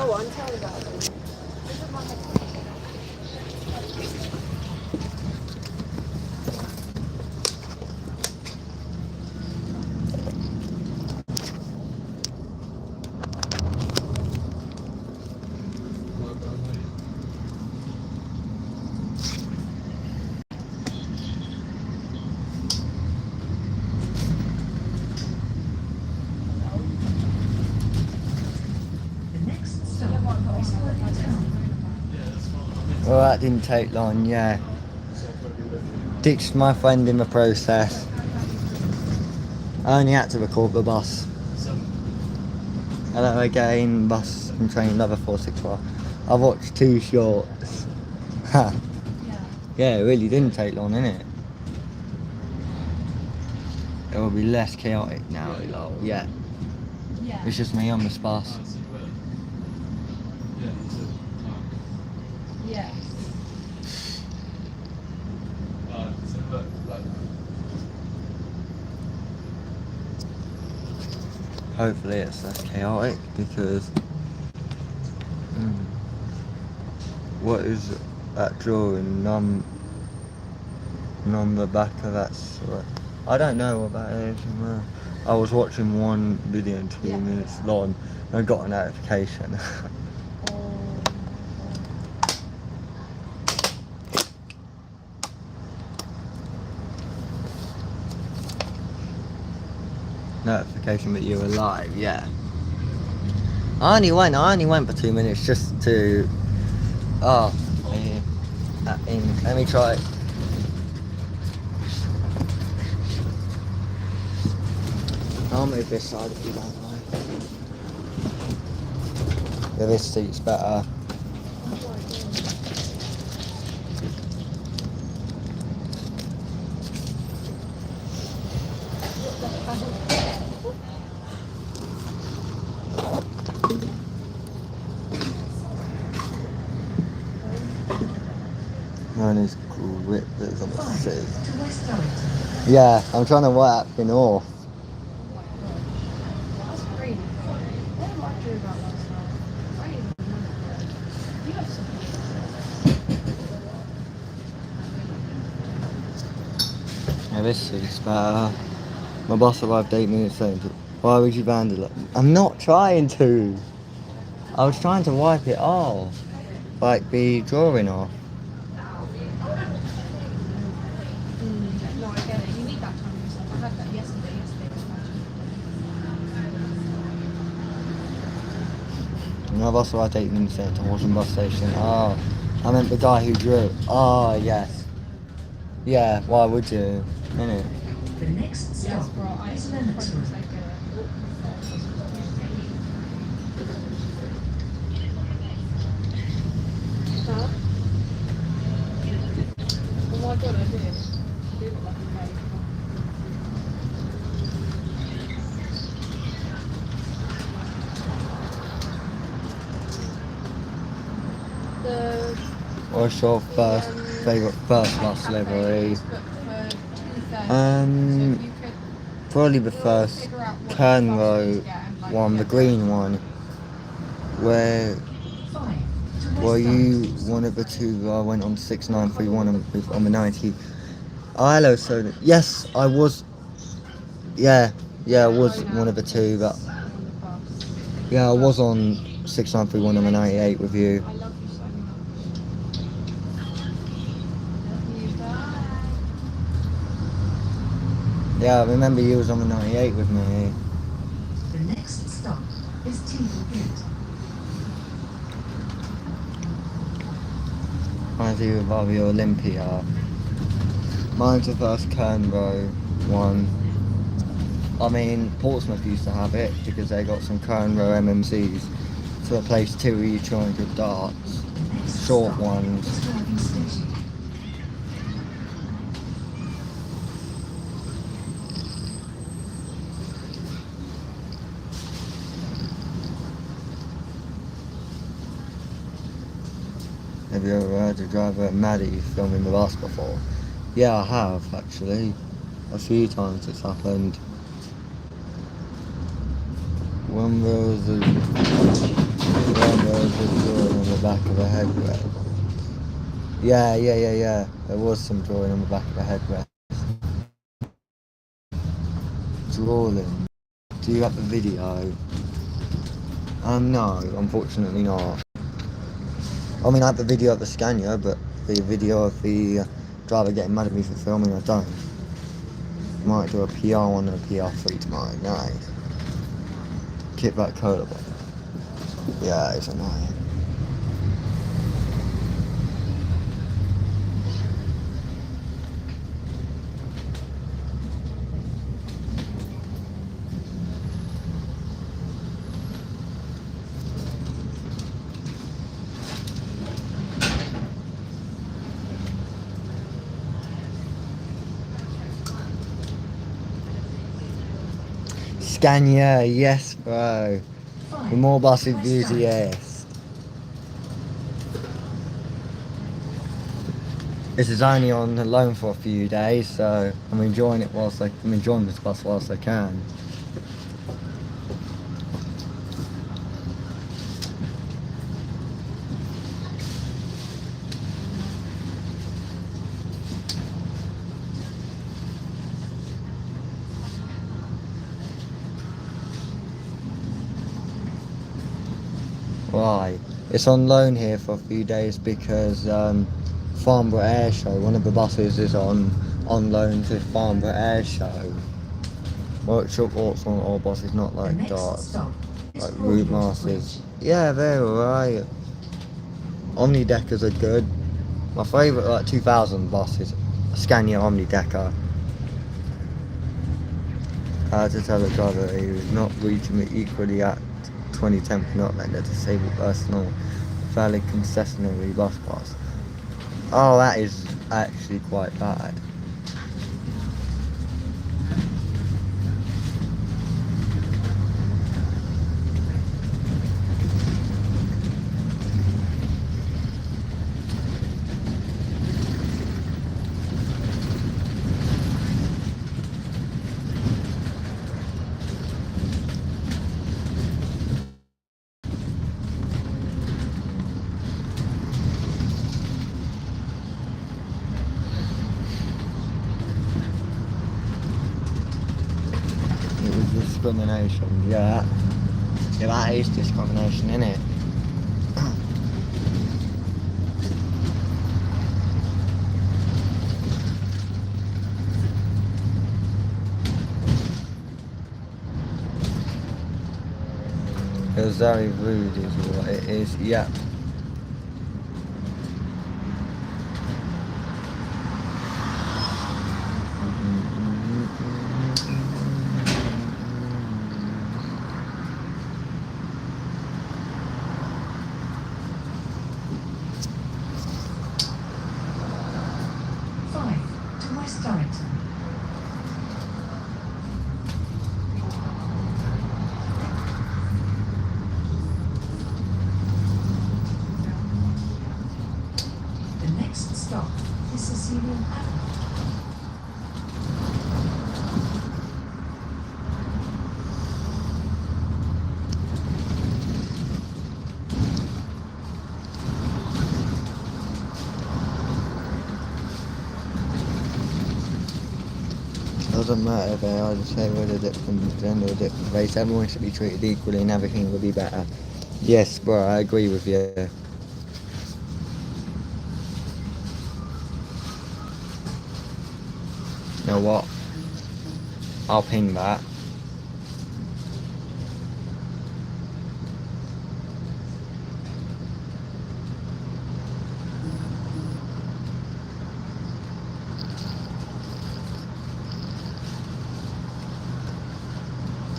Go on, tell me about it. Well, that didn't take long, yeah. Ditched my friend in the process. I only had to record the bus. Hello again, bus and train number 464. I watched 2 shorts. Ha. Yeah, it really didn't take long, innit? It will be less chaotic now, yeah. It's just me on this bus. Yeah. Hopefully it's less chaotic because what is that drawing on the back of that sweat? I don't know what that is. I was watching one video in 2 minutes long and I got a notification. Notification that you were live, yeah. I only went for 2 minutes just to let me try it. I'll move this side if you don't mind. Yeah, this seat's better. Mine is grip that's on the seat. Yeah, I'm trying to wipe it off. That's crazy. What am I doing about last night? I didn't even remember. You have something. Yeah, this seat's better. My boss arrived 8 minutes late. Why would you vandal it? I'm not trying to. I was trying to wipe it off. Like the drawing off. No, I get it. You need that time yourself. I had that yesterday. My boss arrived 8 minutes late to Horsham bus station. Oh, I meant the guy who drew. Oh, yes. Yeah, why would you? Innit? The next stop is Leonardson. Huh? Oh my god, I did. I did it like a night. What's your favourite first bus livery? Probably the first Kernrow one, the green one. Where were you one of the two? I went on 6931 on the 90. Oh, hello, so yes, I was. Yeah, I was one of the two, but yeah, I was on 6931 on the 98 with you. Yeah, I remember you was on the 98 with me. The next stop is Tingle Gate. Mine's either Barbie or Olympia. Mine's the first Kernrow one. I mean, Portsmouth used to have it because they got some Kernrow MMCs to replace 2 each 200 darts, short ones. Driving station. Have you ever heard a driver at Maddie filming the bus before? Yeah, I have actually. A few times it's happened. When there was a One where there's a drawing on the back of a headrest. Yeah. There was some drawing on the back of a headrest. Drawing. Do you have the video? No, unfortunately not. I mean, I have the video of the Scaniaaa, but the video of the driver getting mad at me for filming, I don't. Might do a PR1 and a PR3 tomorrow night. Kickback cola bottle. Yeah, it's annoying. Scaniaaa, yes, bro. The more bus enthusiast. This is only on loan for a few days, so I'm enjoying it I'm enjoying this bus whilst I can. Why? It's on loan here for a few days because Farnborough Air Show, one of the buses is on loan to Farnborough Air Show. Workshop walks on all buses, not like darts, like Route Masters. Yeah, they're alright. Omni-deckers are good. My favourite like 2000 bus is Scaniaaa Omni-decker. I had to tell the driver he was not reaching me equally at 2010 for not letting a disabled person valid concessionary bus pass. Oh, that is actually quite bad. Discrimination, yeah. Yeah, that is discrimination, isn't it? It was very rude is what it is, yeah. Doesn't matter if they are disabled or different gender or different race, everyone should be treated equally and everything will be better. Yes, bro, I agree with you. You know what? I'll ping that.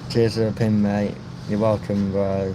Cheers for the pin, mate. You're welcome, bro.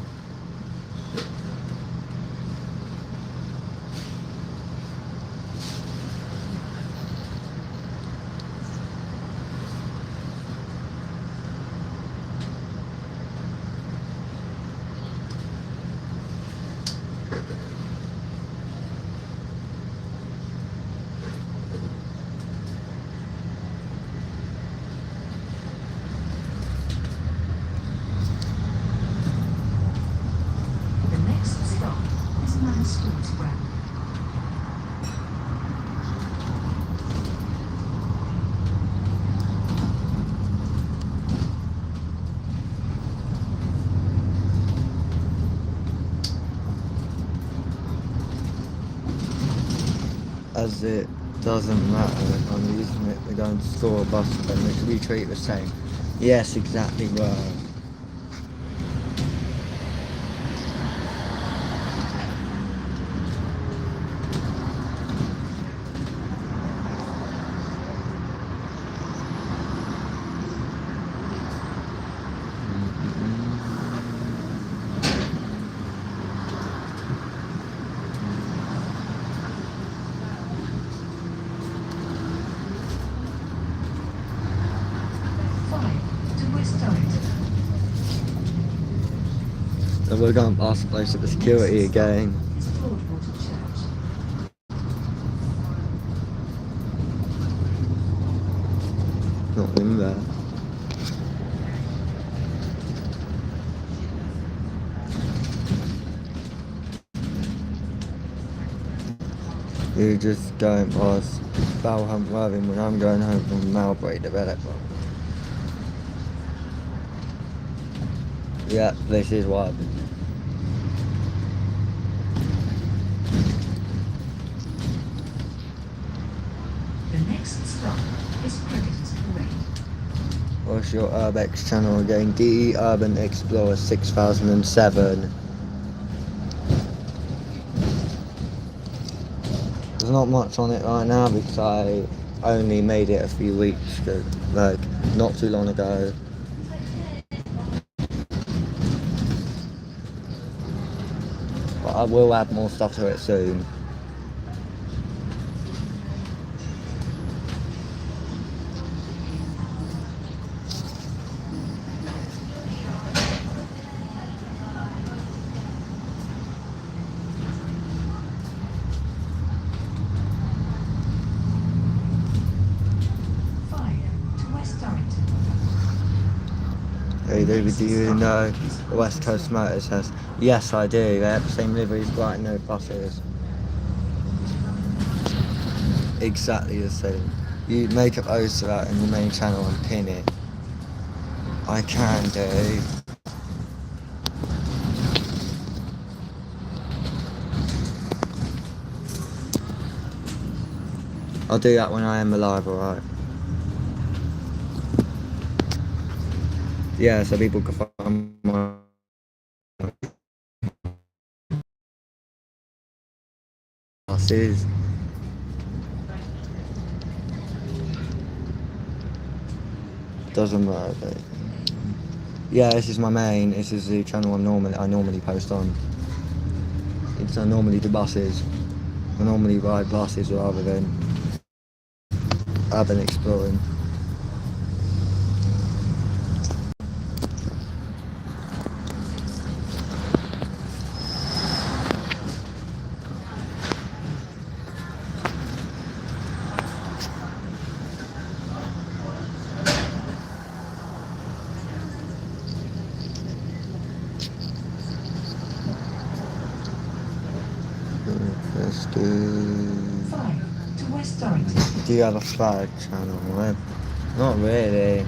as it doesn't matter. I'm using it to go and score a bus and we treat it the same. Yes, exactly right. And we're going past the place at the security again. Not in there. You're just going past Balham Worthing when I'm going home from Malbury Developer. Yeah, this is what happened. The next stop is Predators Parade. What's your Urbex channel again? DE Urban Explorer 6007. There's not much on it right now because I only made it a few weeks ago, like not too long ago. But I will add more stuff to it soon. Hey David, do you know the West Coast Motors has? Yes, I do. They have the same liveries, bright no buses. Exactly the same. You make a post of that in the main channel and pin it. I can do. I'll do that when I am alive, alright? Yeah, so people can find my buses. Doesn't matter, babe. Yeah, this is my main. This is the channel I normally post on. I normally do buses. I normally ride buses rather than urban exploring. Let's do. 5 to West Dorrington. Do you have a flag channel? Right? Not really.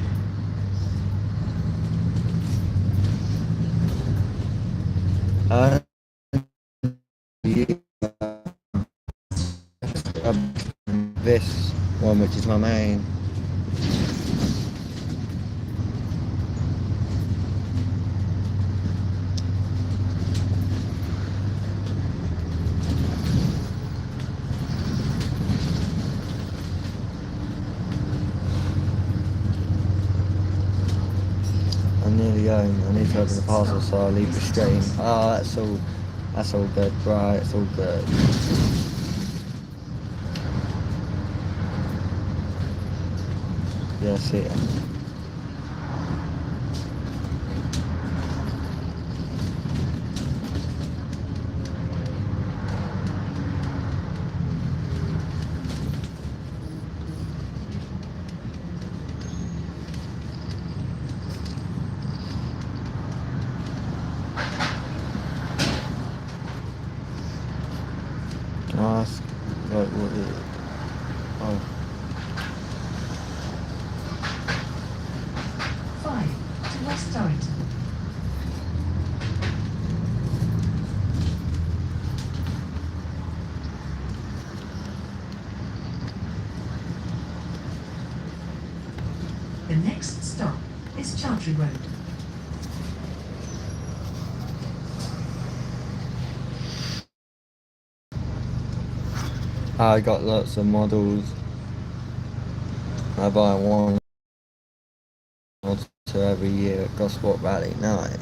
You, this one, which is my main. I'm nearly home. I need to open the parcel, so I'll leave the stream. Oh, that's all good, right? It's all good. Yeah, see ya. Ask, like, what is it? Oh. Chantry Road. I got lots of models. I buy one or two every year at Gosport Rally night.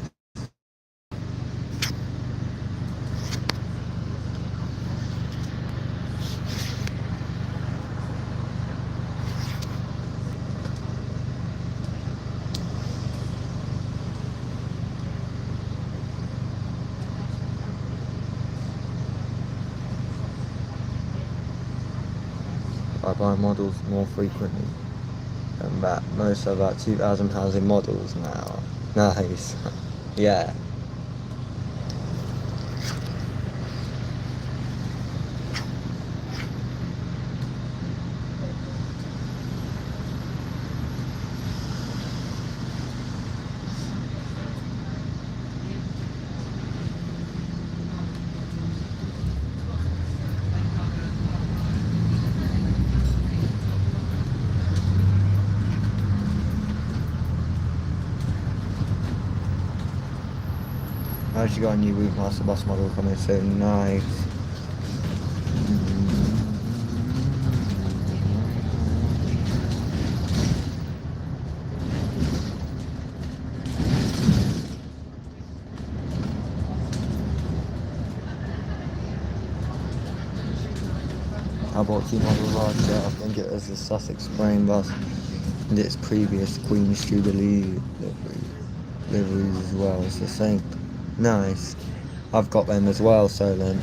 I buy models more frequently than that. Most are about £2,000 in models now. Nice. Yeah. I actually got a new Route Master bus model coming soon. Nice. I bought two models last year. I think it was the Sussex Brain bus and its previous Queen's Jubilee liveries as well. It's the same. Nice. I've got them as well, so then.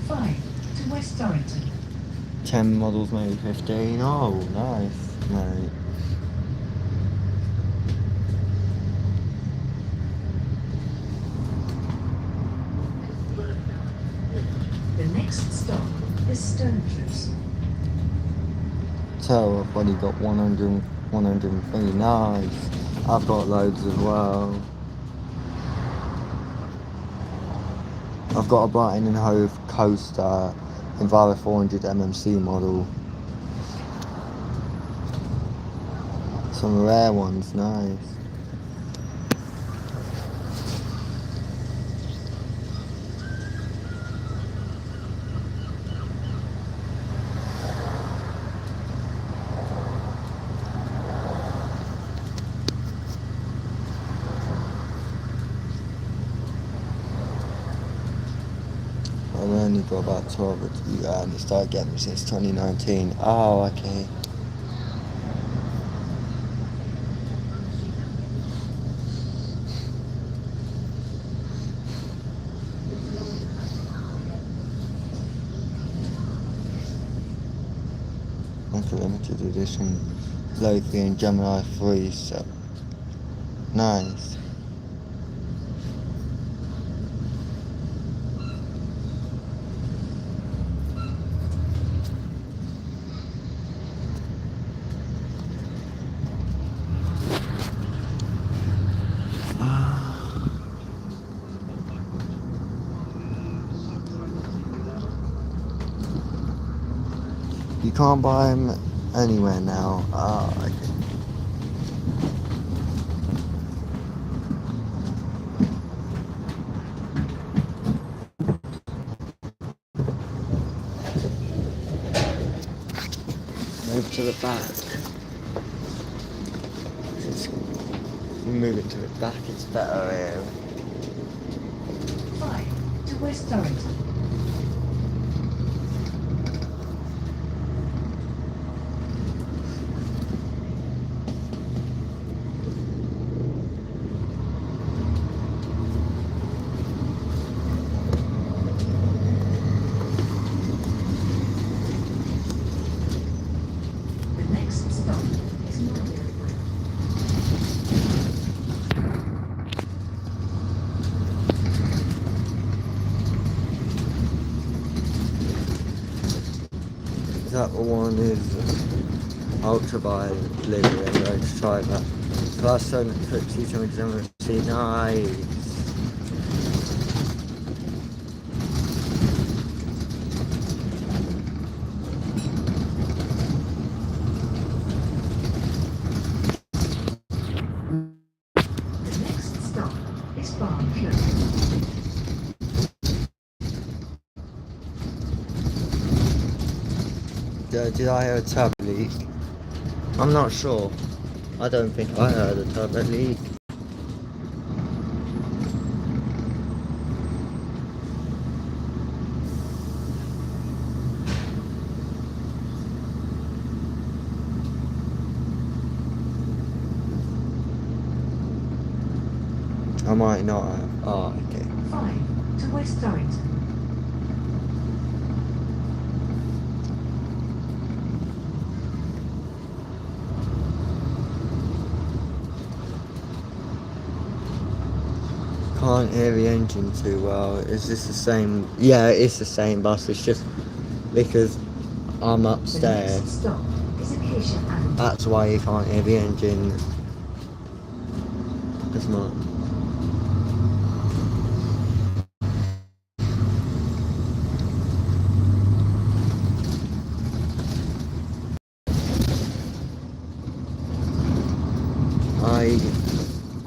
To West Dorrington. 10 models, maybe 15. Oh, nice, mate. The next stop is Stonecliffs. So I've already got 103. Nice. I've got loads as well. I've got a Brighton and Hove coaster, Enviro 400 MMC model. Some rare ones, nice. I've only got about 12 to be there, and it started getting me since 2019. Oh, okay. Like a limited edition Loki and Gemini 3, so nice. You can't buy them anywhere now. Ah, okay. Move to the back. Move it to the back, it's better here. 5 to West Dorrington. The next stop is Marlborough. That one is ultra violet livery. I'm going to try that. Plus, so 200 MMC, nice. Did I hear a turbo leak? I'm not sure. I don't think I heard a turbo leak. I might not have. Oh, okay. 5 to West Dorrington. Can't hear the engine too well. Is this the same? Yeah, it's the same bus. It's just because I'm The upstairs. next stop is Acacia Avenue. That's why you can't hear the engine as much.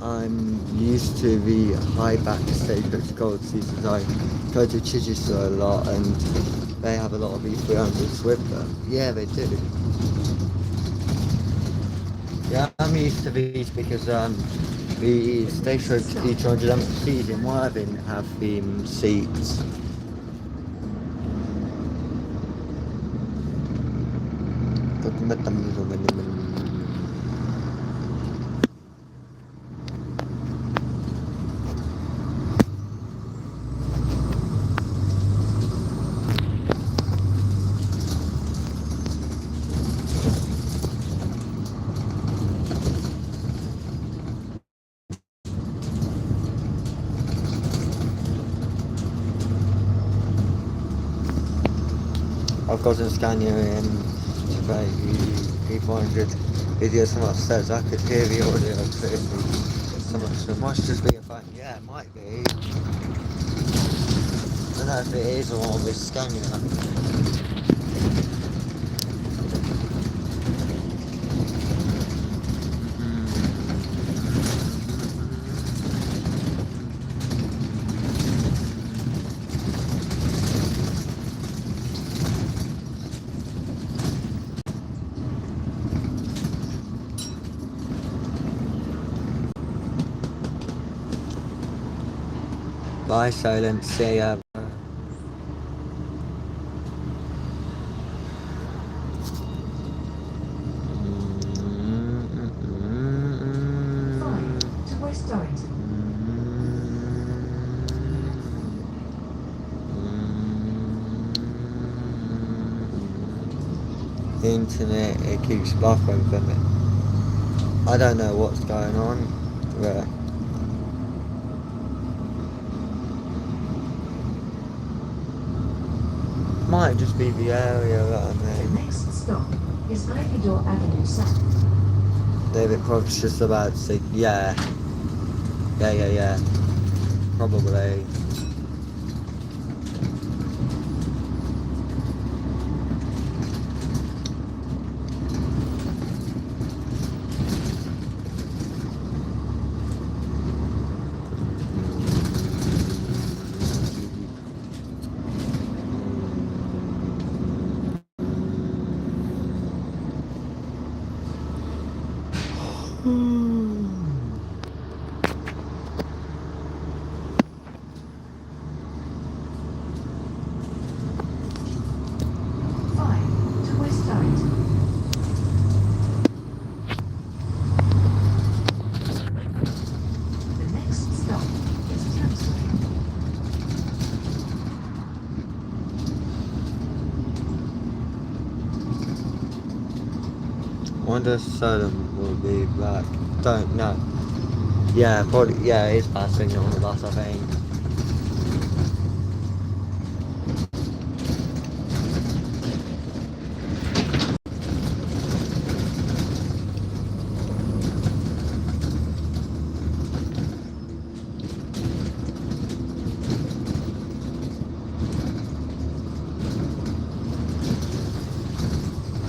I'm used to the high back stagecoach gold seats as I go to Chichester a lot and they have a lot of E300s with them. Yeah, they do. Yeah, I'm used to these because the stagecoach E300 MCs in Worthing have theme seats. I've got some Scaniaaa in today, E400 videos from upstairs. I could hear the audio clearly. So it must just be a phone. Yeah, it might be. I don't know if it is or this Scaniaaa. Bye, Silent. See ya. To West Dorrington. The internet, it keeps buffering for me. I don't know what's going on, but might just be the area that I'm The in. next stop is Ivydoor Avenue South. David Prob's just about to say, yeah. Yeah. Probably. To West Dorrington. The next stop is Thamesway. Wonder if Solom will be back. Don't know. Yeah, probably. Yeah, it's passing on the bus, I think.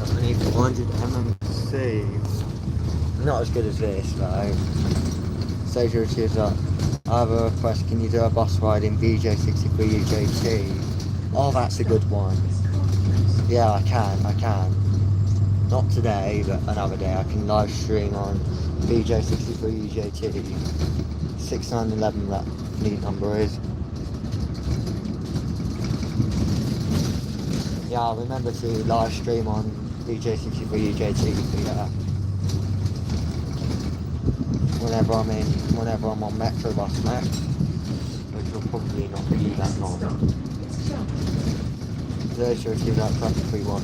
I need 400 MMC. Not as good as this, though. Stage is up. I have a request. Can you do a bus ride in BJ63 UJT? Oh, that's a good one. Yeah, I can. Not today, but another day. I can live stream on BJ63UJT 6911, that neat number is. Yeah, I remember to live stream on BJ63UJT whenever I'm on Metro Bus Max, which will probably not be that long. There's your team that practically one.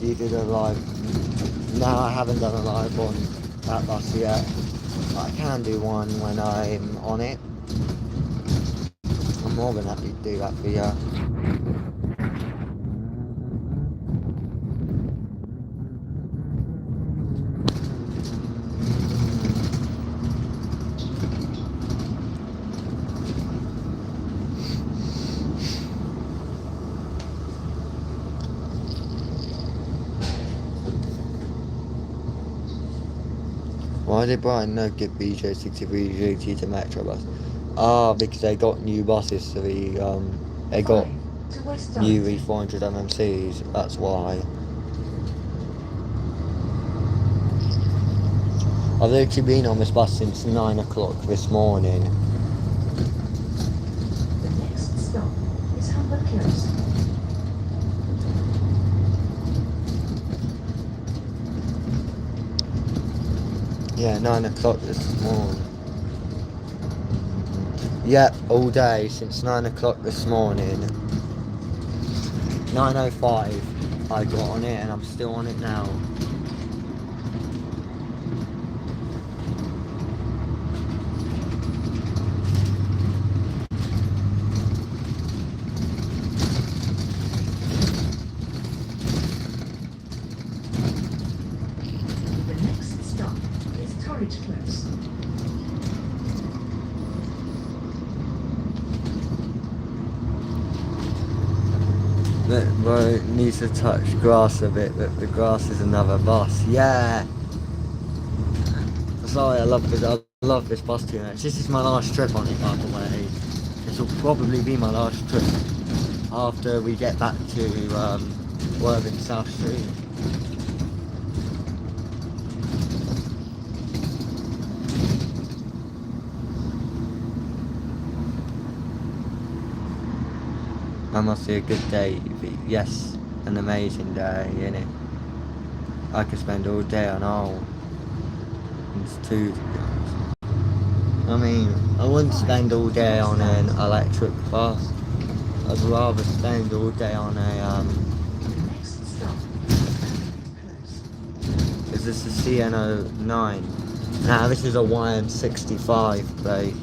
You did a live. No, I haven't done a live on that bus yet. I can do one when I'm on it. I'm more than happy to do that for you. Why did Brighton not give BJ63GT to Metro Bus? Because they got new buses, so they got new V400 MMCs, that's why. I've literally been on this bus since 9 o'clock this morning. The next stop is Humber Close. Yeah, 9 o'clock this morning. Yep, all day since 9 o'clock this morning. 9:05 I got on it and I'm still on it now. The next stop is Torridge Close. Bro, it needs to touch grass a bit, but the grass is another bus. Yeah! Sorry, I love this bus too much. This is my last trip on it, by the way. This will probably be my last trip after we get back to Worthing South Street. That must be a good day. Yes, an amazing day, innit? I could spend all day on all. It's too, to be honest. I mean, I wouldn't spend all day on an electric bus. I'd rather spend all day on a The next stop is is this a CN09? Nah, this is a YN65 plate.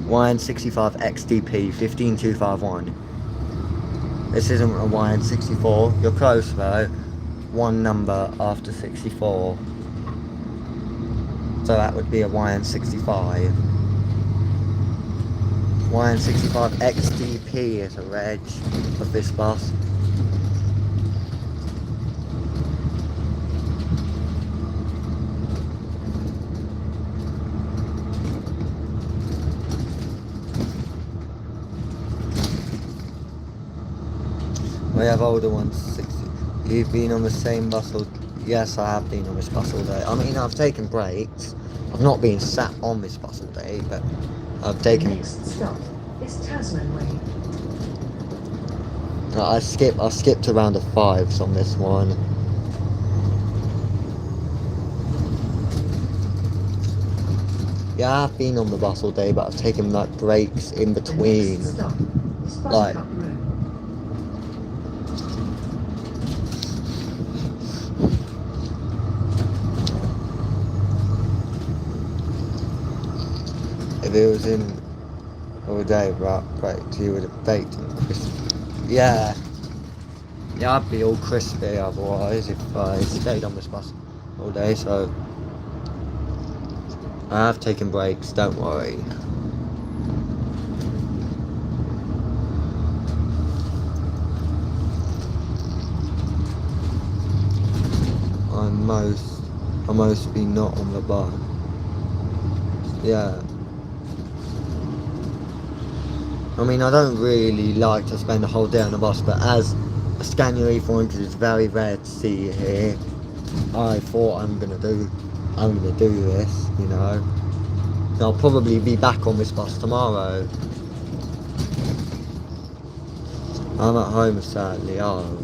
YN65 XDP 15251. This isn't a YN64. You're close though. One number after 64. So that would be a YN65. YN65 XDP is a reg of this bus. We have older ones, 60. You've been on the same bus all... Yes, I have been on this bus all day. I mean, I've taken breaks. I've not been sat on this bus all day, but I've taken... The next stop is Tasman Way. I skipped around the 5s on this one. Yeah, I've been on the bus all day, but I've taken like breaks in between. The next stop is Like... Buttercup Road. If it was in all day without breaks, you would have baked and crispy. Yeah. Yeah, I'd be all crispy otherwise if I stayed on this bus all day, so I have taken breaks, don't worry. I'm mostly not on the bus. Yeah. I mean, I don't really like to spend a whole day on a bus, but as a Scaniaaa 400 is very rare to see here, I thought I'm gonna do this, you know. I'll probably be back on this bus tomorrow. I'm at home sadly. Oh.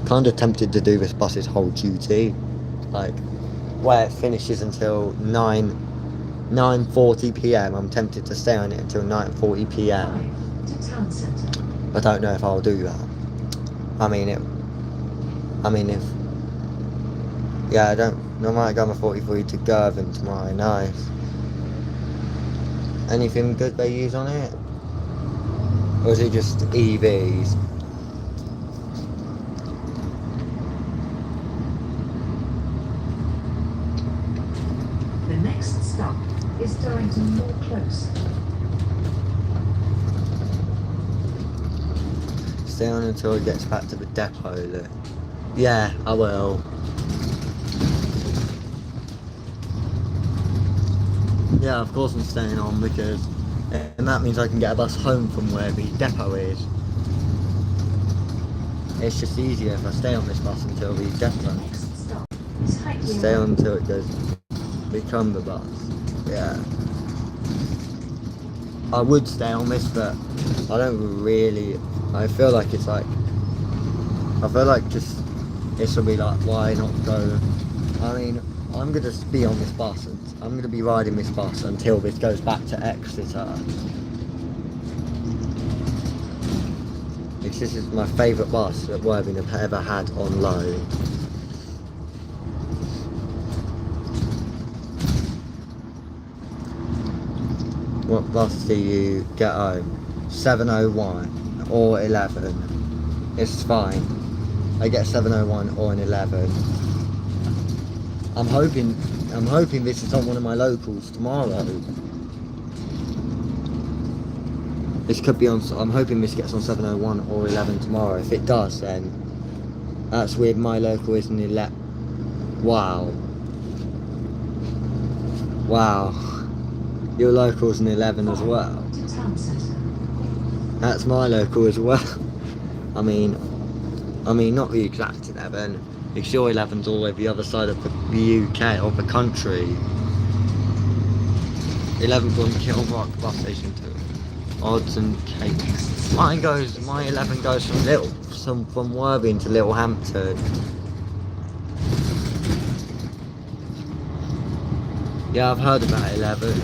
Kind of tempted to do this bus's whole duty, like where it finishes until 9:40 p.m. I'm tempted to stay on it until 9:40 p.m. To town centre. I don't know if I'll do that. I mean, if yeah, I might go on a 43 to Girvan tomorrow. Nice. Anything good they use on it, or is it just EVs? The next stop is Durrington More Close. Stay on until it gets back to the depot. Look. Yeah, I will. Yeah, of course I'm staying on because and that means I can get a bus home from where the depot is. It's just easier if I stay on this bus until the The depot. next stop is Highclere Stay on Road. until it goes become the bus. Yeah. I would stay on this, but I don't really. I feel like just this will be like, why not go? I mean, I'm gonna be on this bus and I'm gonna be riding this bus until this goes back to Exeter. This is my favourite bus that Worthing have ever had on loan. What bus do you get home? 7:01 or 11? It's fine. I get 7:01 or an 11. I'm hoping this is on one of my locals tomorrow. This could be on. I'm hoping this gets on 7:01 or 11 tomorrow. If it does, then that's weird. My local is an 11. Wow. Wow. Your local's an 11 as well. To town centre. That's my local as well. I mean, not the exact 11. It's your 11's all the way the other side of the UK or the country. 11 from Kilmarnock bus station to Odds and Cape. My 11 goes from Worthing to Littlehampton. Yeah, I've heard about 11.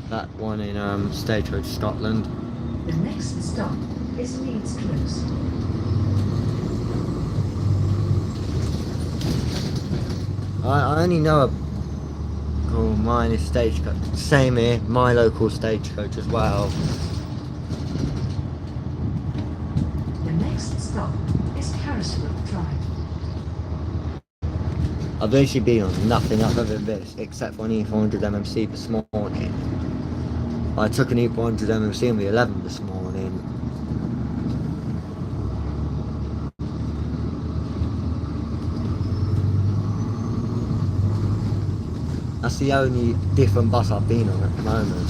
That one in Stagecoach, Scotland. The next stop is Leeds Close. I only know mine is Stagecoach. Same here, my local Stagecoach as well. The next stop is Carisbrooke Drive. I've literally been on nothing other than this, except for an E400 MMC this morning. I took an E400 MMC on the 11 this morning. That's the only different bus I've been on at the moment.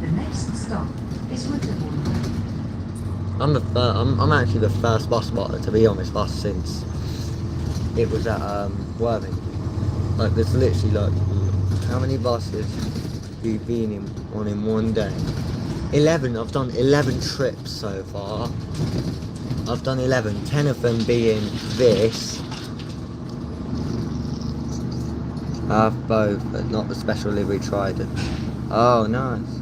The next stop is Winterbourne Road. I'm actually the first bus spotter to be on this bus since it was at Worthing. Like there's literally like how many buses you've been on in one day? 11. I've done 11 trips so far. I've done 11, 10 of them being this. I have both, but not the special livery Trident. Oh, nice.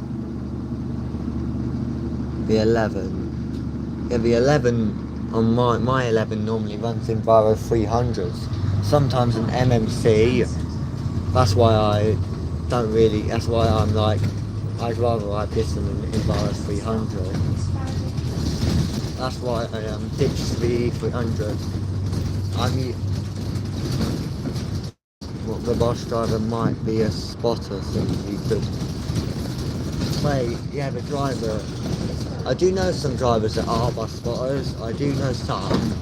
The 11. Yeah, the 11 on my 11 normally runs in Borough 300s. Sometimes an MMC. That's why I don't really. That's why I'm like, I'd rather ride this than in Borough 300. That's why I ditched the 300. I mean, the bus driver might be a spotter, so he could. Wait, yeah, the driver. I do know some drivers that are bus spotters. I do know some.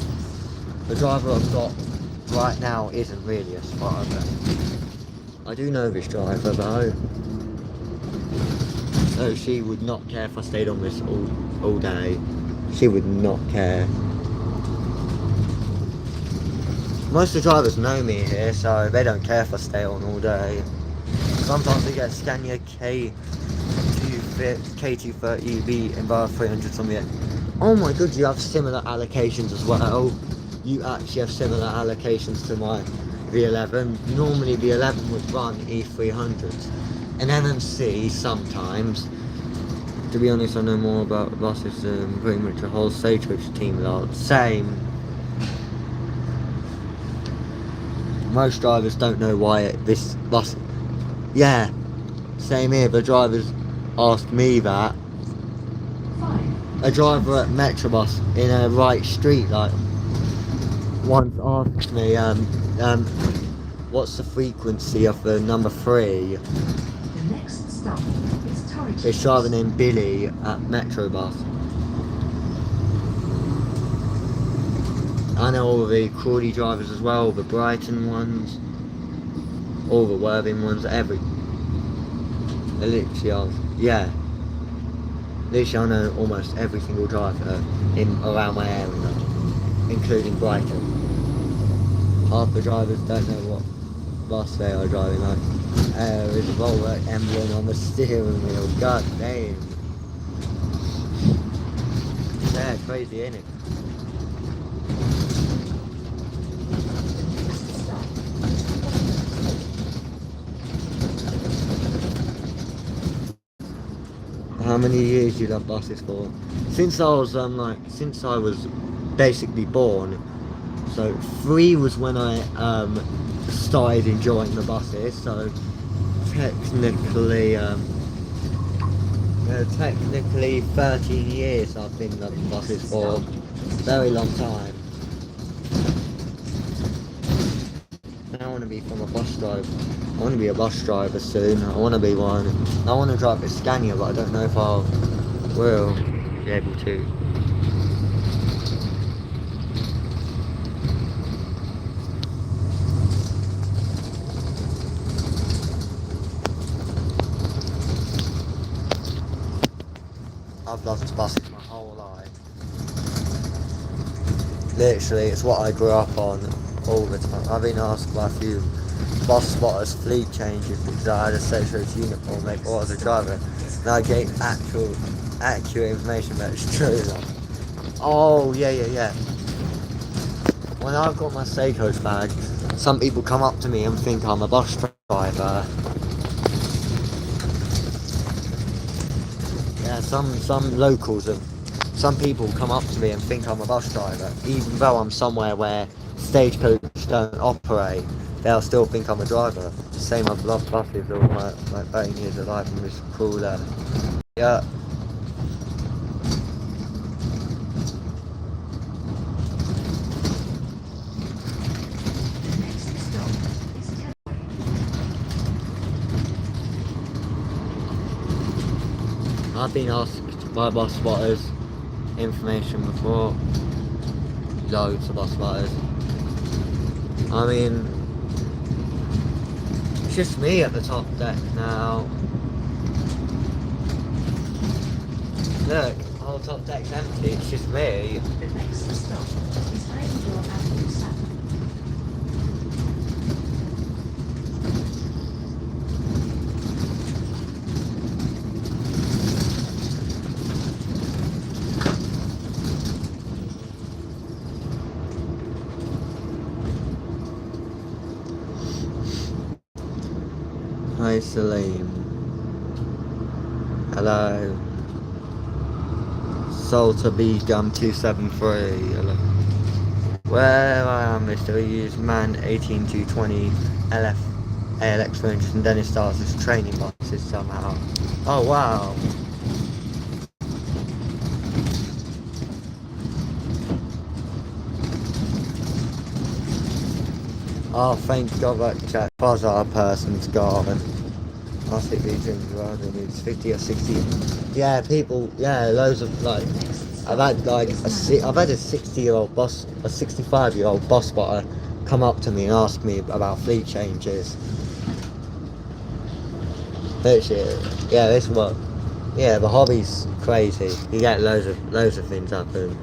The driver I've got right now isn't really a spotter, but I do know this driver though. So she would not care if I stayed on this all day. She would not care. Most of the drivers know me here, so they don't care if I stay on all day. Sometimes we get Scaniaaa K230V and bar 300s on the end. Oh my god, you have similar allocations as well. You actually have similar allocations to my V11. Normally the 11 would run E300s. And MMC sometimes. To be honest, I know more about buses than pretty much the whole Stagecoach team lot. Same. Most drivers don't know why this bus... Yeah, same here. The drivers asked me that. A driver at Metrobus in a right street like once asked me, what's the frequency of the number 3? The next stop is Torrington. This driver named Billy at Metrobus. I know all the Crawley drivers as well, the Brighton ones, all the Worthing ones, literally I know almost every single driver around my area, including Brighton. Half the drivers don't know what bus they are driving like. There's a Volvo emblem on the steering wheel, god damn. Yeah, crazy, ain't it? How many years you love buses for? Since I was basically born. So 3 was when I started enjoying the buses. So technically 13 years I've been loving buses for. Very long time. I want to be from a bus driver. I want to be a bus driver soon. I want to be one. I want to drive a Scaniaaa, but I don't know if I will be able to. I've loved buses my whole life. Literally, it's what I grew up on all the time. I've been asked by a few bus spotters fleet changes because I had a Stagecoach uniform like I was a driver, and I gave accurate information that it's true. Like, oh yeah. When I've got my Stagecoach badge, some people come up to me and think I'm a bus driver. Yeah, some locals and some people come up to me and think I'm a bus driver, even though I'm somewhere where Stagecoach don't operate. They'll still think I'm a driver. Same, I've loved buses all my 13 years of life, and it's cool that. Yeah. I've been asked by bus spotters information before. Loads of bus spotters. I mean, it's just me at the top deck now. Look, the whole top deck's empty, it's just me. The next stop is Angel Avenue South. Hi Salim. Hello. Salter B Gum 273. Hello. Where I am, Mr. We use man 18220 LF ALX for interest, and then it starts as training buses somehow. Oh wow. Oh, thank God that chat was our person's gone. Plastic regions rather than it's 50 or 60. Yeah, people, yeah, loads of like, I've had like I've had a 60-year-old boss, a 65-year-old boss spotter come up to me and ask me about fleet changes. Literally, yeah, this what, yeah, the hobby's crazy. You get loads of things happen.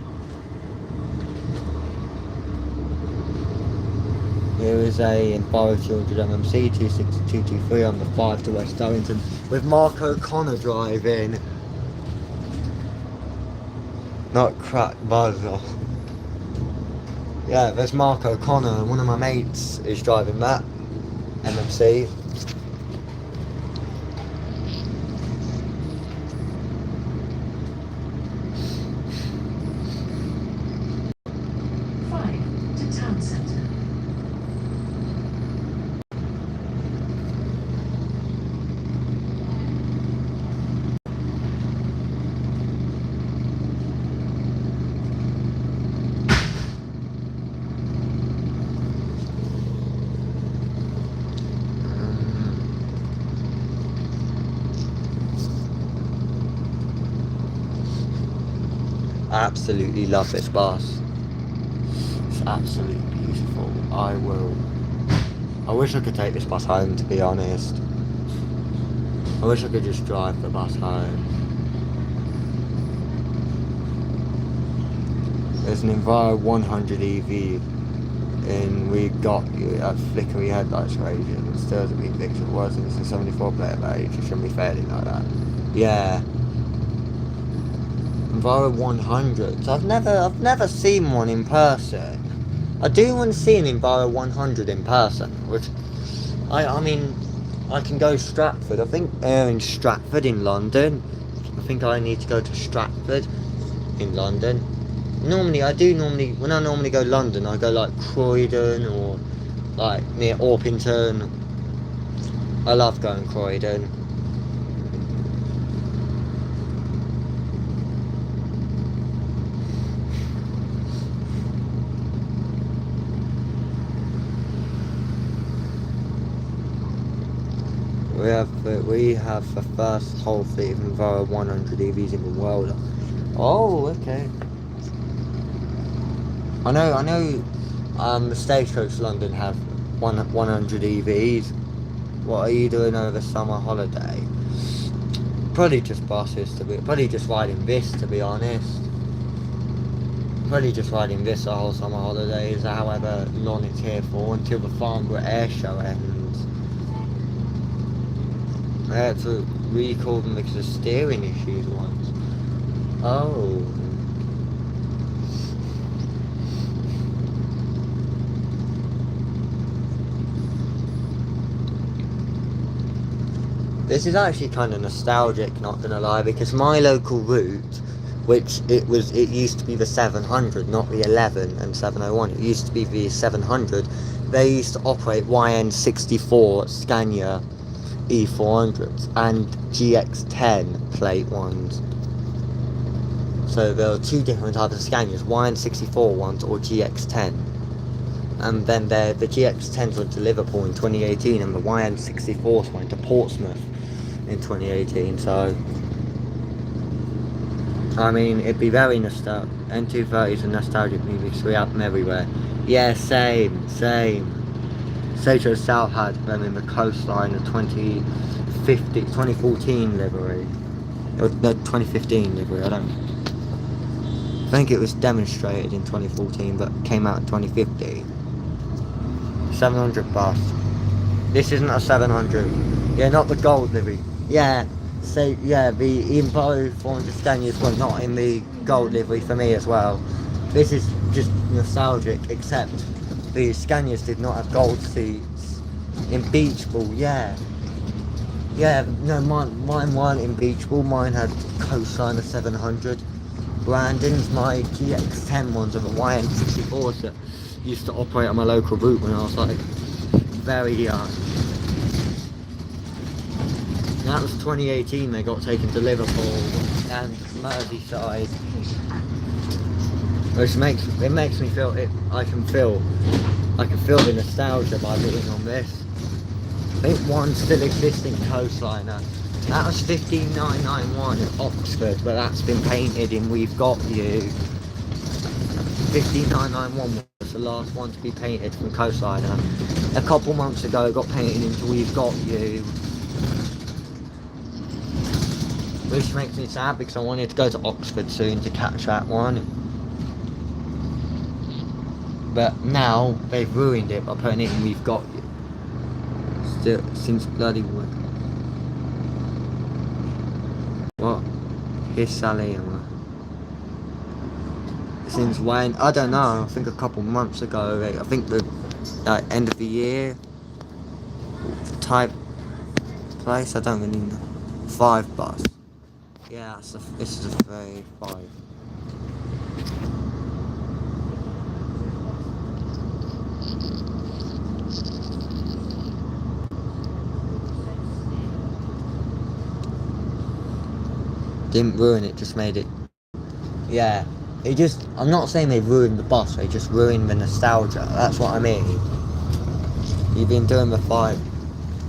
Here is a Enviro 200 MMC 26223 on the 5 to West Darrington with Mark O'Connor driving. Not crack buzzer. Yeah, there's Mark O'Connor, and one of my mates is driving that MMC. To town centre. I absolutely love this bus. It's absolutely beautiful. I wish I could take this bus home, to be honest. I wish I could just drive the bus home. There's an Enviro 100 EV and we got at flickery headlights raging. It still doesn't mean fix it was. It's a 74 player age. It shouldn't be failing like that. Yeah. Enviro 100s. I've never seen one in person. I do want to see an Enviro 100 in person, which I mean I can go Stratford. I think they're in Stratford in London. I think I need to go to Stratford in London. When I normally go London, I go like Croydon or like near Orpington. I love going Croydon. We have the first whole fleet of Enviro 100 EVs in the world. Oh, okay. I know. The Stagecoach London have 100 EVs. What are you doing over summer holiday? Probably just buses probably just riding this, to be honest. Probably just riding this the whole summer holidays, however long it's here for, until the Farnborough Air Show ends. I had to recall them because of steering issues once. Oh. This is actually kind of nostalgic, not gonna lie, because my local route, which it used to be the 700, not the 11 and 701. It used to be the 700. They used to operate YN64 Scaniaaa E400s and GX10 plate ones. So there are two different types of Scanias, YN64 ones or GX10. And then the GX10s went to Liverpool in 2018 and the YN64s went to Portsmouth in 2018. So I mean, it'd be very nostalgic. N230s are nostalgic movies, so we have them everywhere. Yeah, same. Sage South had them in the coastline of 2014 livery. Or no, 2015 livery, I think it was demonstrated in 2014, but came out in 2015. 700 bus. This isn't a 700. Yeah, not the gold livery. Yeah, so yeah, the Enviro 400 Scanias were not in the gold livery for me as well. This is just nostalgic, except the Scanias did not have gold seats. In Beachpool, yeah, no, mine weren't in Beachpool. Mine had coastline of 700. Brandon's, my GX10 ones are the YN64s that used to operate on my local route when I was like very young. That was 2018. They got taken to Liverpool and Merseyside, which makes me feel it. I can feel the nostalgia by being on this. I think one still existing coastliner. That was 15991 at Oxford, but that's been painted in We've Got You. 15991 was the last one to be painted from coastliner. A couple months ago it got painted into We've Got You. Which makes me sad because I wanted to go to Oxford soon to catch that one. But now they've ruined it by putting it in We've Got You. Still, since bloody what? Here's Sally. Since when? I don't know. I think a couple months ago. I think the end of the year type place. I don't really know. 5 bus. Yeah, this is a 5. Didn't ruin it, just made it. Yeah, I'm not saying they ruined the bus, they just ruined the nostalgia. That's what I mean. You've been doing the 5.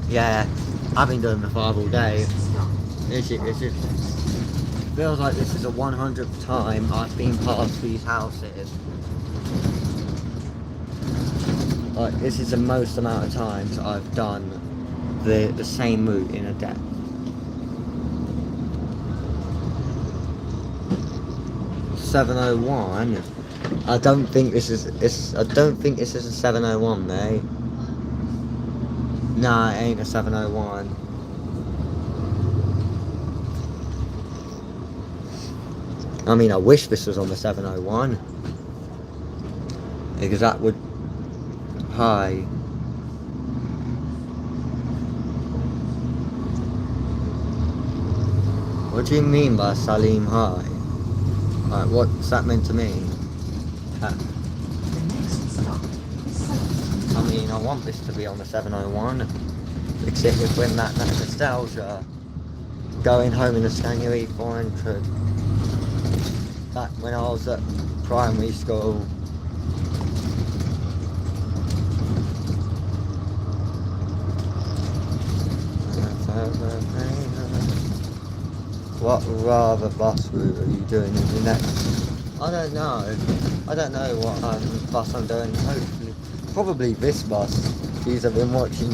Yeah, I've been doing the 5 all day. It feels like this is the 100th time I've been past these houses. Like, this is the most amount of times I've done the same route in a day. .701. I don't think this is a 701, mate. Nah, it ain't a 701. I mean, I wish this was on the 701. Because that would... Hi. What do you mean by Salim High? Alright, what's that meant to mean? I mean, I want this to be on the 701. Because it would bring that nostalgia. Going home in the Scaniaaa 400. Back when I was at primary school. What rather bus route are you doing in the next? I don't know. I don't know what bus I'm doing. Hopefully, probably this bus. Jeez, I've been watching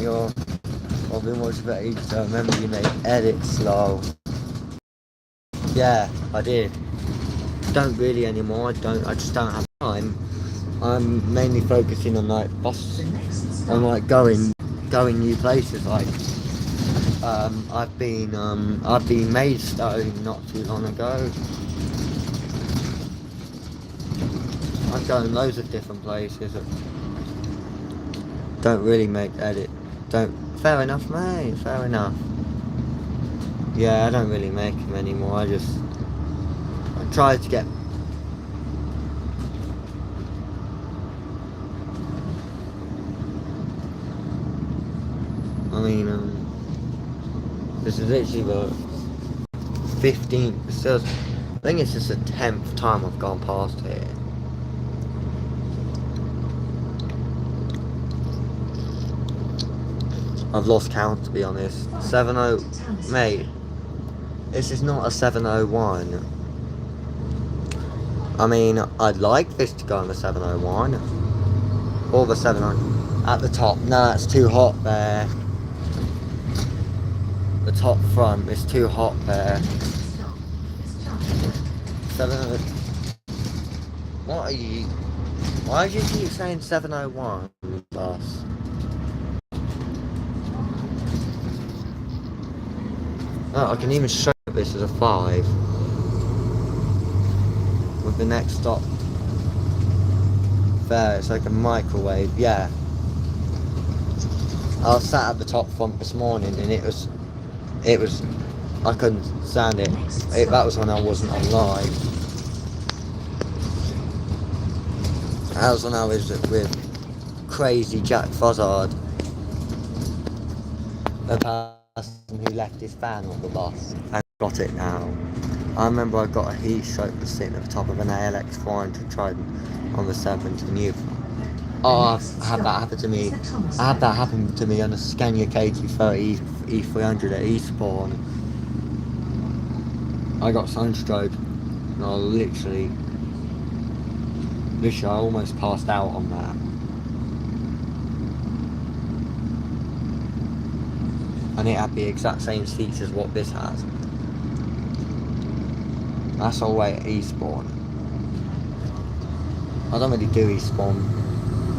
for ages. I remember you made edits slow. Yeah, I did. Don't really anymore. I just don't have time. I'm mainly focusing on like bus, on like going new places. Like I've been Maidstone not too long ago. I'm going loads of different places. Don't really make edit. Fair enough, mate. Fair enough. Yeah, I don't really make them anymore. I try to get. I mean, this is literally the 15th. I think it's just the 10th time I've gone past here. I've lost count, to be honest. 70, mate. This is not a 701. I mean, I'd like this to go on the 701. Or the 701. At the top. No, it's too hot there. The top front is too hot there. 700. What are you? Why do you keep saying 701 bus? Oh, I can even show this as a 5. With the next stop there, it's like a microwave. Yeah. I was sat at the top front this morning and it was, I couldn't stand it. That was when I wasn't on live. That was when I was with crazy Jack Fozzard. The person who left his fan on the bus and got it now. I remember I got a heat stroke for sitting at the top of an ALX 400 Trident on the 7th and youth. Oh, I had that happen to me. I had that happen to me on a Scaniaaa KT30 E300 at Eastbourne. I got sunstroke, and I literally, I almost passed out on that. And it had the exact same seats as what this has. That's all the way at Eastbourne. I don't really do Eastbourne.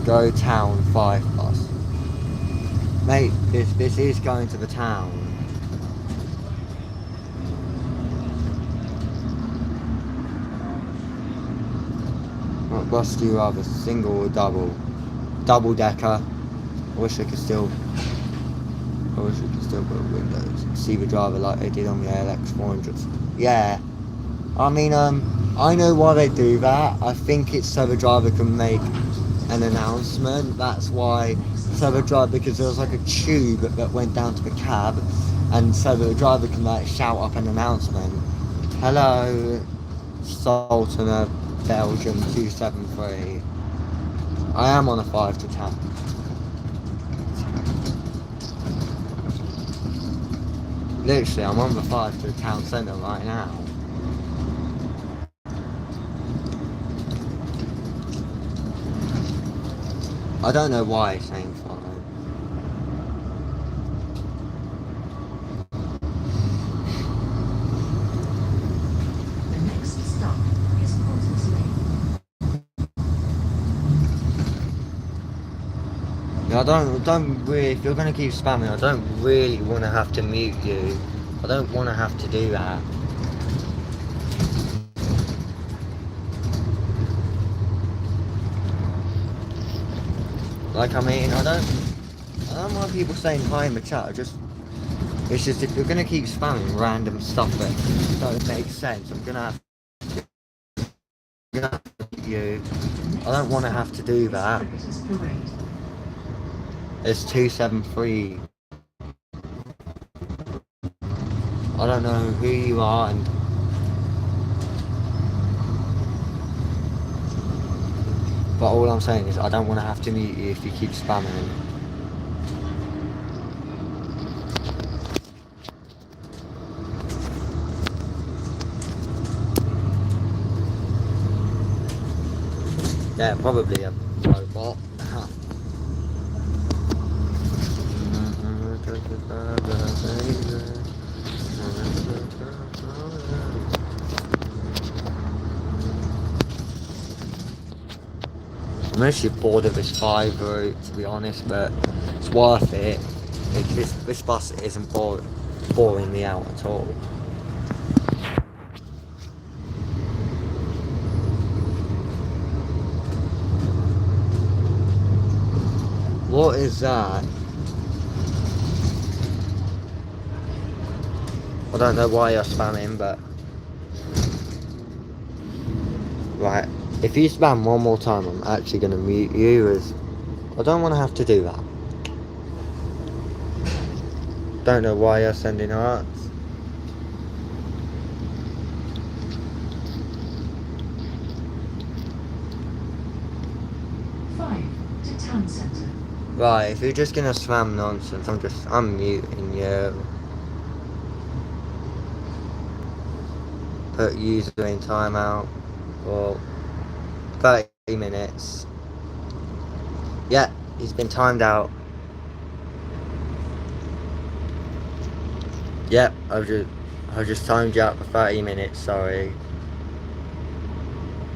Go town 5 plus. Mate, this is going to the town. What bus do you rather, single or double? Double decker. I wish I could still put windows. See the driver like they did on the ALX 400s. Yeah. I mean, I know why they do that. I think it's so the driver can make an announcement. That's why. So the driver, because there was like a tube that went down to the cab, and so the driver can like shout up an announcement. Hello, Sultan of Belgium 273. I am on a 5 to 10. Literally, I'm on the 5 to the town centre right now. I don't know why it's saying follow. The next stop is Porter's Lane. Yeah, I don't really, if you're going to keep spamming, I don't really want to have to mute you. I don't want to have to do that. Like, I mean, I don't mind people saying hi in the chat. It's just if you're gonna keep spamming random stuff that don't make sense, I'm gonna have to you. I don't want to have to do that. It's 273. I don't know who you are, and but all I'm saying is I don't want to have to mute you if you keep spamming. Yeah, probably a robot. I'm actually bored of this 5 route, to be honest, but it's worth it. This bus isn't boring me out at all. What is that? I don't know why you're spamming, but right. If you spam one more time, I'm actually going to mute you, as I don't want to have to do that. Don't know why you're sending hearts. To town centre. Right, if you're just going to spam nonsense, I'm muting you. Put user in timeout for 30 minutes. Yeah, he's been timed out. Yep, I've just timed you out for 30 minutes, sorry.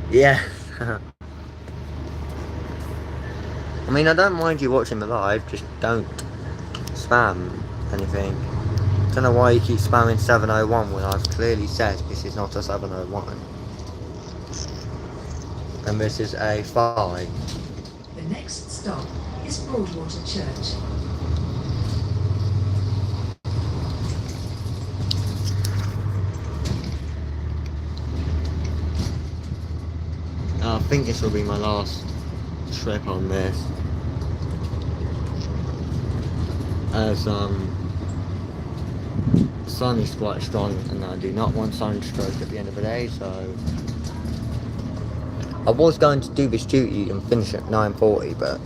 Yeah. I mean, I don't mind you watching the live, just don't spam anything. I don't know why you keep spamming 701 when I've clearly said this is not a 701. And this is a 5. The next stop is Broadwater Church. I think this will be my last trip on this, as the sun is quite strong and I do not want sunstroke at the end of the day, so I was going to do this duty and finish at 9:40, but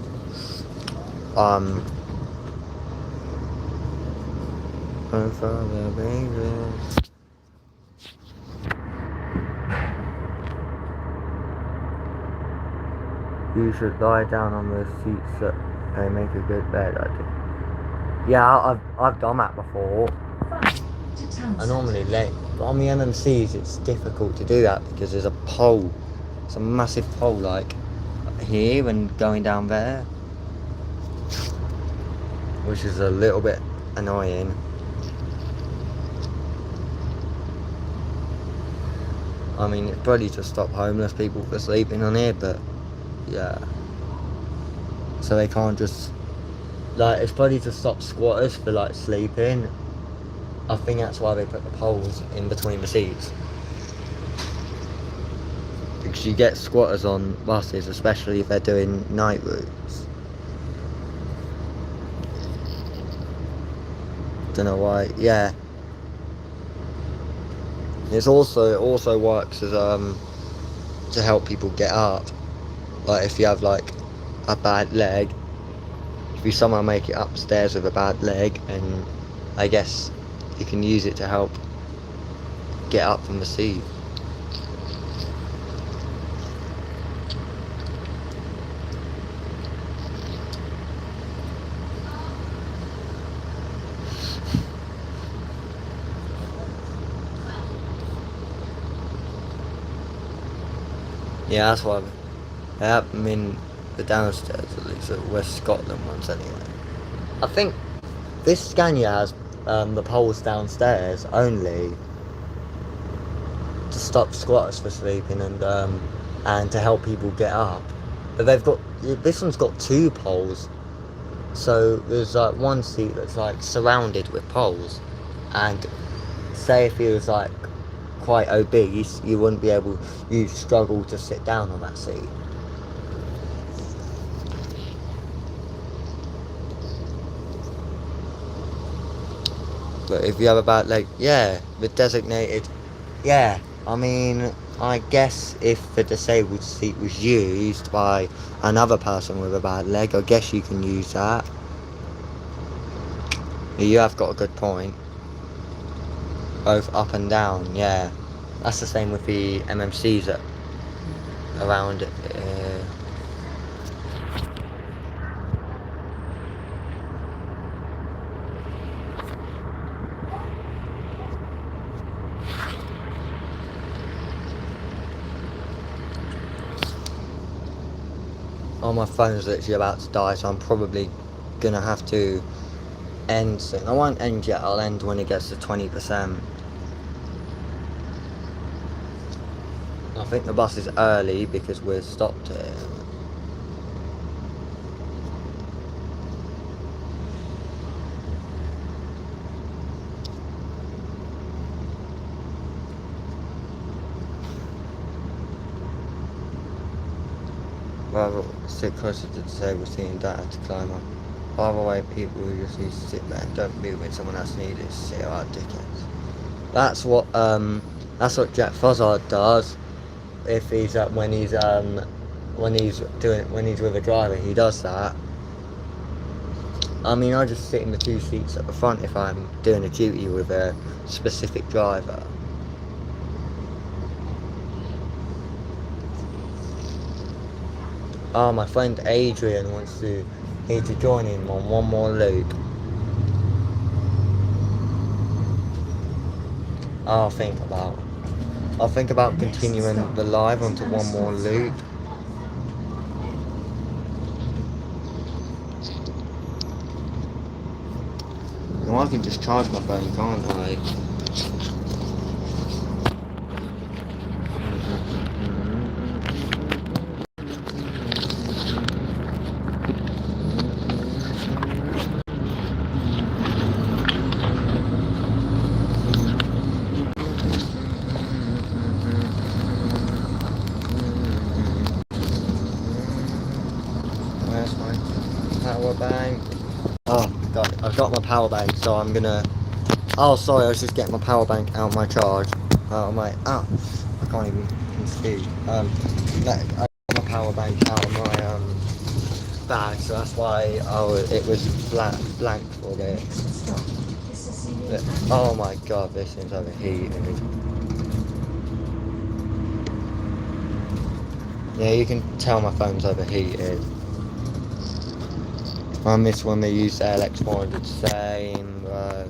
you should lie down on the seats that they make a good bed. I do. Yeah, I've done that before. I normally lay, but on the MMCs it's difficult to do that because there's a pole. It's a massive pole like here and going down there, which is a little bit annoying. I mean, it's probably to stop homeless people from sleeping on here, but yeah. So they can't just, like, it's probably to stop squatters for, like, sleeping. I think that's why they put the poles in between the seats. Because you get squatters on buses, especially if they're doing night routes. Don't know why, yeah. It also works as, to help people get up. Like, if you have, like, a bad leg, if you somehow make it upstairs with a bad leg, and I guess you can use it to help get up from the seat. Yeah, that's why they have them in the downstairs, at least the West Scotland ones anyway. I think this Scaniaaa has the poles downstairs only to stop squatters from sleeping and to help people get up. But this one's got 2 poles, so there's like one seat that's like surrounded with poles, and say if you was like quite obese, you'd struggle to sit down on that seat. But if you have a bad leg, yeah, the designated, yeah, I mean, I guess if the disabled seat was used by another person with a bad leg, I guess you can use that. You have got a good point. Both up and down, yeah. That's the same with the MMCs that around it. Oh, my phone's literally about to die, so I'm probably gonna have to end soon. I won't end yet, I'll end when it gets to 20%. I think the bus is early because we're stopped here. Rather sit closer to the disabled seat and don't have to climb up. By the way, people who just need to sit there and don't move when someone else needs it, sit out dickheads. That's what Jack Fozzard does. If he's when he's with a driver, he does that. I mean, I just sit in the 2 seats at the front if I'm doing a duty with a specific driver. Oh, my friend Adrian wants to join in on one more loop. I'll think about continuing the live onto one more loop. Well, I can just charge my phone, can't I? Where's my power bank? Oh, I've got my power bank, so I'm gonna... Oh, sorry, I was just getting my power bank out of my charge. I can't even see. I got my power bank out of my bag, so that's why it was blank for it. Next stop is Scaniaaa. But, oh my god, this thing's overheated. Yeah, you can tell my phone's overheated. I miss when we used the LX400 same, bro.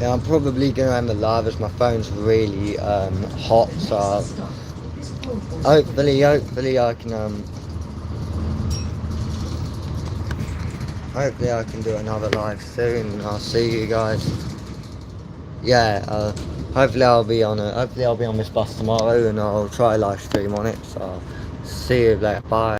Yeah, I'm probably gonna end the live as my phone's really hot, The so next stop is Scaniaaa. hopefully I can do another live soon, and I'll see you guys. Yeah, hopefully I'll be on this bus tomorrow, and I'll try live stream on it. So see you later. Bye.